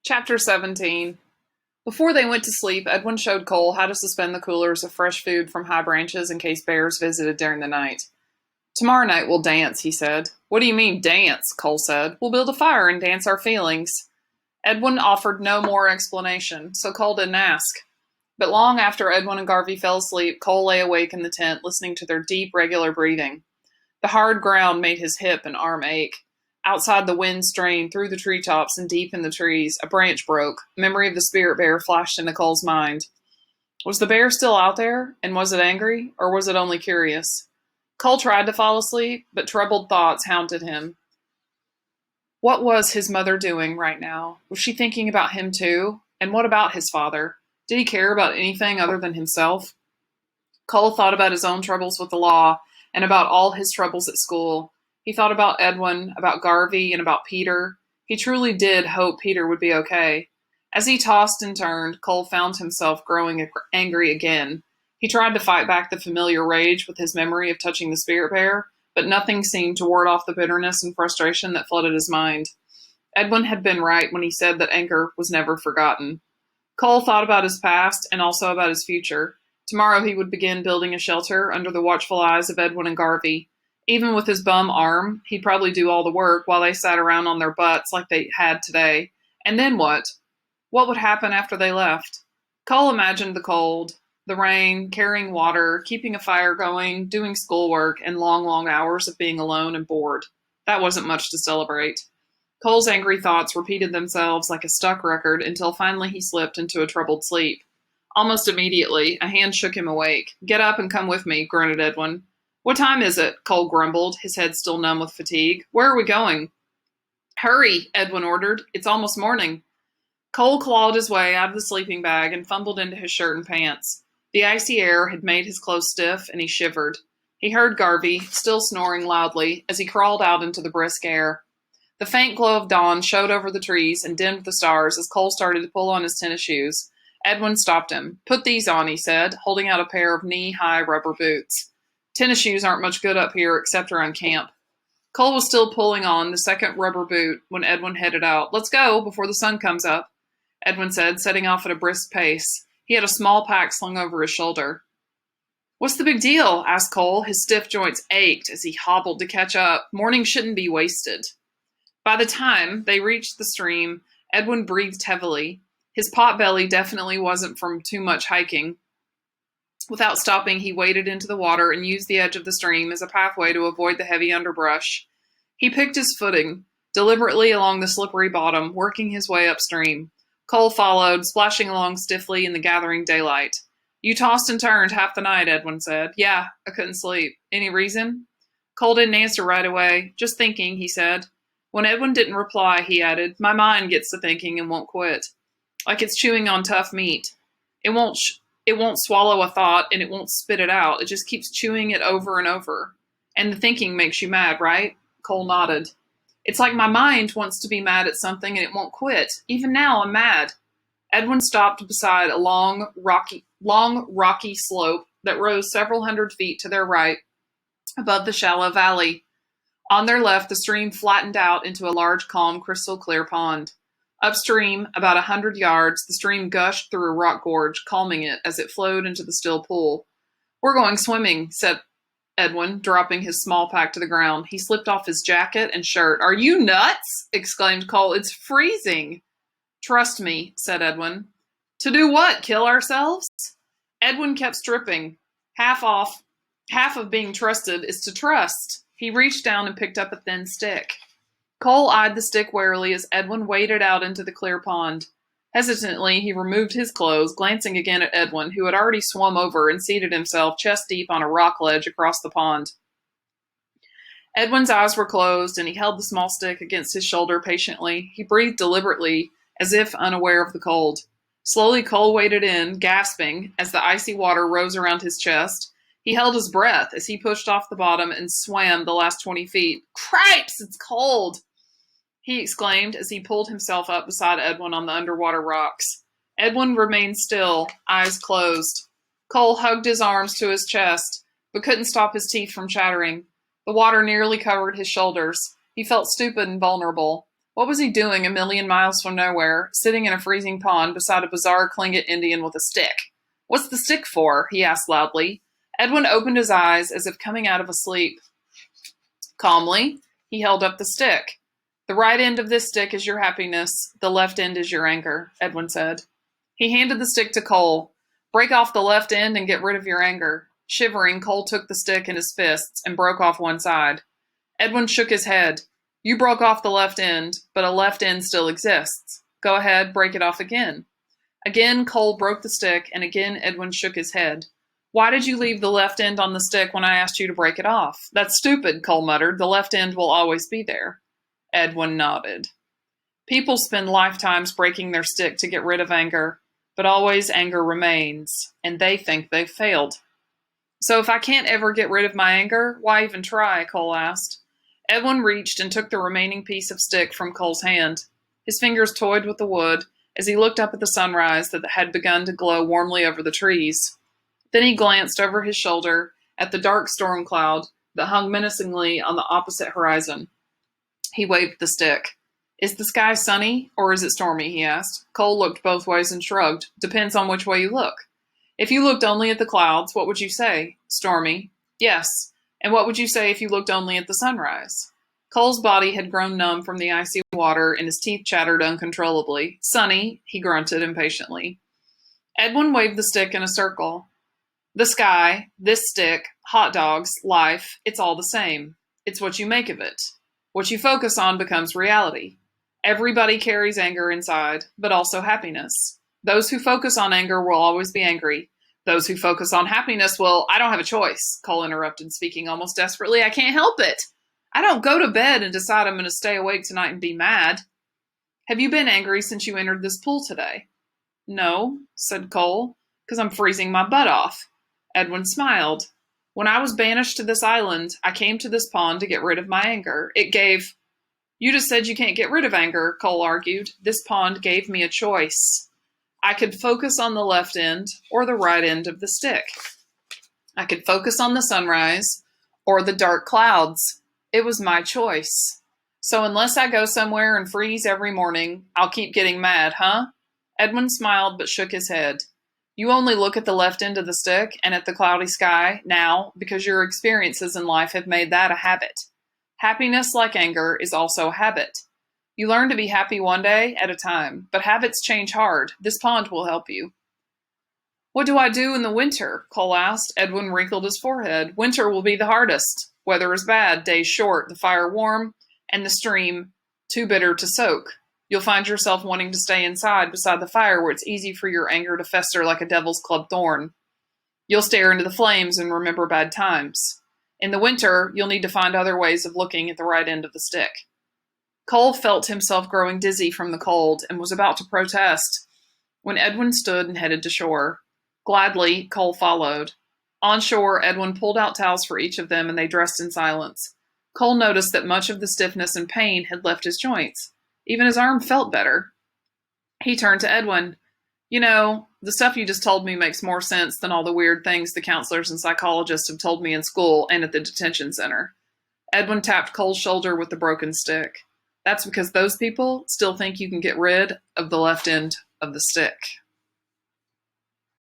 Chapter 17. Before they went to sleep, Edwin showed Cole how to suspend the coolers of fresh food from high branches in case bears visited during the night. Tomorrow night we'll dance, he said. What do you mean, dance? Cole said. We'll build a fire and dance our feelings. Edwin offered no more explanation, so Cole didn't ask. But long after Edwin and Garvey fell asleep, Cole lay awake in the tent, listening to their deep, regular breathing. The hard ground made his hip and arm ache. Outside, the wind strained through the treetops, and deep in the trees, a branch broke. Memory of the spirit bear flashed into Cole's mind. Was the bear still out there, and was it angry, or was it only curious? Cole tried to fall asleep, but troubled thoughts haunted him. What was his mother doing right now? Was she thinking about him too? And what about his father? Did he care about anything other than himself? Cole thought about his own troubles with the law, and about all his troubles at school. He thought about Edwin, about Garvey, and about Peter. He truly did hope Peter would be okay. As he tossed and turned, Cole found himself growing angry again. He tried to fight back the familiar rage with his memory of touching the spirit bear, but nothing seemed to ward off the bitterness and frustration that flooded his mind. Edwin had been right when he said that anger was never forgotten. Cole thought about his past and also about his future. Tomorrow he would begin building a shelter under the watchful eyes of Edwin and Garvey. Even with his bum arm, he'd probably do all the work while they sat around on their butts like they had today. And then what? What would happen after they left? Cole imagined the cold, the rain, carrying water, keeping a fire going, doing schoolwork, and long, long hours of being alone and bored. That wasn't much to celebrate. Cole's angry thoughts repeated themselves like a stuck record until finally he slipped into a troubled sleep. Almost immediately, a hand shook him awake. Get up and come with me, grunted Edwin. What time is it? Cole grumbled, his head still numb with fatigue. Where are we going? Hurry, Edwin ordered. It's almost morning. Cole clawed his way out of the sleeping bag and fumbled into his shirt and pants. The icy air had made his clothes stiff, and he shivered. He heard Garvey, still snoring loudly, as he crawled out into the brisk air. The faint glow of dawn showed over the trees and dimmed the stars as Cole started to pull on his tennis shoes. Edwin stopped him. Put these on, he said, holding out a pair of knee-high rubber boots. Tennis shoes aren't much good up here except around camp. Cole was still pulling on the second rubber boot when Edwin headed out. Let's go before the sun comes up, Edwin said, setting off at a brisk pace. He had a small pack slung over his shoulder. What's the big deal? Asked Cole. His stiff joints ached as he hobbled to catch up. Morning shouldn't be wasted. By the time they reached the stream, Edwin breathed heavily. His pot belly definitely wasn't from too much hiking. Without stopping, he waded into the water and used the edge of the stream as a pathway to avoid the heavy underbrush. He picked his footing, deliberately along the slippery bottom, working his way upstream. Cole followed, splashing along stiffly in the gathering daylight. You tossed and turned half the night, Edwin said. Yeah, I couldn't sleep. Any reason? Cole didn't answer right away. Just thinking, he said. When Edwin didn't reply, he added, My mind gets to thinking and won't quit. Like it's chewing on tough meat. It won't swallow a thought and it won't spit it out. It just keeps chewing it over and over. And the thinking makes you mad, right? Cole nodded. It's like my mind wants to be mad at something and it won't quit. Even now, I'm mad. Edwin stopped beside a long, rocky slope that rose several hundred feet to their right above the shallow valley. On their left, the stream flattened out into a large, calm, crystal-clear pond. Upstream, about 100 yards, the stream gushed through a rock gorge, calming it as it flowed into the still pool. We're going swimming, said Edwin, dropping his small pack to the ground. He slipped off his jacket and shirt. Are you nuts? Exclaimed Cole. It's freezing. Trust me, said Edwin. To do what? Kill ourselves? Edwin kept stripping. Half of being trusted is to trust. He reached down and picked up a thin stick. Cole eyed the stick warily as Edwin waded out into the clear pond. Hesitantly, he removed his clothes, glancing again at Edwin, who had already swum over and seated himself chest-deep on a rock ledge across the pond. Edwin's eyes were closed, and he held the small stick against his shoulder patiently. He breathed deliberately, as if unaware of the cold. Slowly, Cole waded in, gasping, as the icy water rose around his chest. He held his breath as he pushed off the bottom and swam the last 20 feet. Cripes, it's cold! He exclaimed as he pulled himself up beside Edwin on the underwater rocks. Edwin remained still, eyes closed. Cole hugged his arms to his chest, but couldn't stop his teeth from chattering. The water nearly covered his shoulders. He felt stupid and vulnerable. What was he doing a million miles from nowhere, sitting in a freezing pond beside a bizarre Tlingit Indian with a stick? What's the stick for? He asked loudly. Edwin opened his eyes as if coming out of a sleep. Calmly, he held up the stick. The right end of this stick is your happiness, the left end is your anger, Edwin said. He handed the stick to Cole. Break off the left end and get rid of your anger. Shivering, Cole took the stick in his fists and broke off one side. Edwin shook his head. You broke off the left end, but a left end still exists. Go ahead, break it off again. Again, Cole broke the stick, and again Edwin shook his head. Why did you leave the left end on the stick when I asked you to break it off? That's stupid, Cole muttered. The left end will always be there. Edwin nodded. People spend lifetimes breaking their stick to get rid of anger, but always anger remains, and they think they've failed. So if I can't ever get rid of my anger, why even try? Cole asked. Edwin reached and took the remaining piece of stick from Cole's hand. His fingers toyed with the wood as he looked up at the sunrise that had begun to glow warmly over the trees. Then he glanced over his shoulder at the dark storm cloud that hung menacingly on the opposite horizon. He waved the stick. Is the sky sunny, or is it stormy? He asked. Cole looked both ways and shrugged. Depends on which way you look. If you looked only at the clouds, what would you say? Stormy. Yes. And what would you say if you looked only at the sunrise? Cole's body had grown numb from the icy water, and his teeth chattered uncontrollably. Sunny, he grunted impatiently. Edwin waved the stick in a circle. The sky, this stick, hot dogs, life, it's all the same. It's what you make of it. What you focus on becomes reality. Everybody carries anger inside, but also happiness. Those who focus on anger will always be angry. Those who focus on happiness will, I don't have a choice, Cole interrupted, speaking almost desperately. I can't help it. I don't go to bed and decide I'm going to stay awake tonight and be mad. Have you been angry since you entered this pool today? No, said Cole, because I'm freezing my butt off. Edwin smiled. When I was banished to this island, I came to this pond to get rid of my anger. It gave... You just said you can't get rid of anger, Cole argued. This pond gave me a choice. I could focus on the left end or the right end of the stick. I could focus on the sunrise or the dark clouds. It was my choice. So unless I go somewhere and freeze every morning, I'll keep getting mad, huh? Edwin smiled but shook his head. You only look at the left end of the stick and at the cloudy sky now because your experiences in life have made that a habit. Happiness, like anger, is also a habit. You learn to be happy one day at a time, but habits change hard. This pond will help you. What do I do in the winter? Cole asked. Edwin wrinkled his forehead. Winter will be the hardest. Weather is bad, days short, the fire warm, and the stream too bitter to soak. You'll find yourself wanting to stay inside beside the fire where it's easy for your anger to fester like a devil's club thorn. You'll stare into the flames and remember bad times. In the winter, you'll need to find other ways of looking at the right end of the stick. Cole felt himself growing dizzy from the cold and was about to protest when Edwin stood and headed to shore. Gladly, Cole followed. On shore, Edwin pulled out towels for each of them and they dressed in silence. Cole noticed that much of the stiffness and pain had left his joints. Even his arm felt better. He turned to Edwin. You know, the stuff you just told me makes more sense than all the weird things the counselors and psychologists have told me in school and at the detention center. Edwin tapped Cole's shoulder with the broken stick. That's because those people still think you can get rid of the left end of the stick.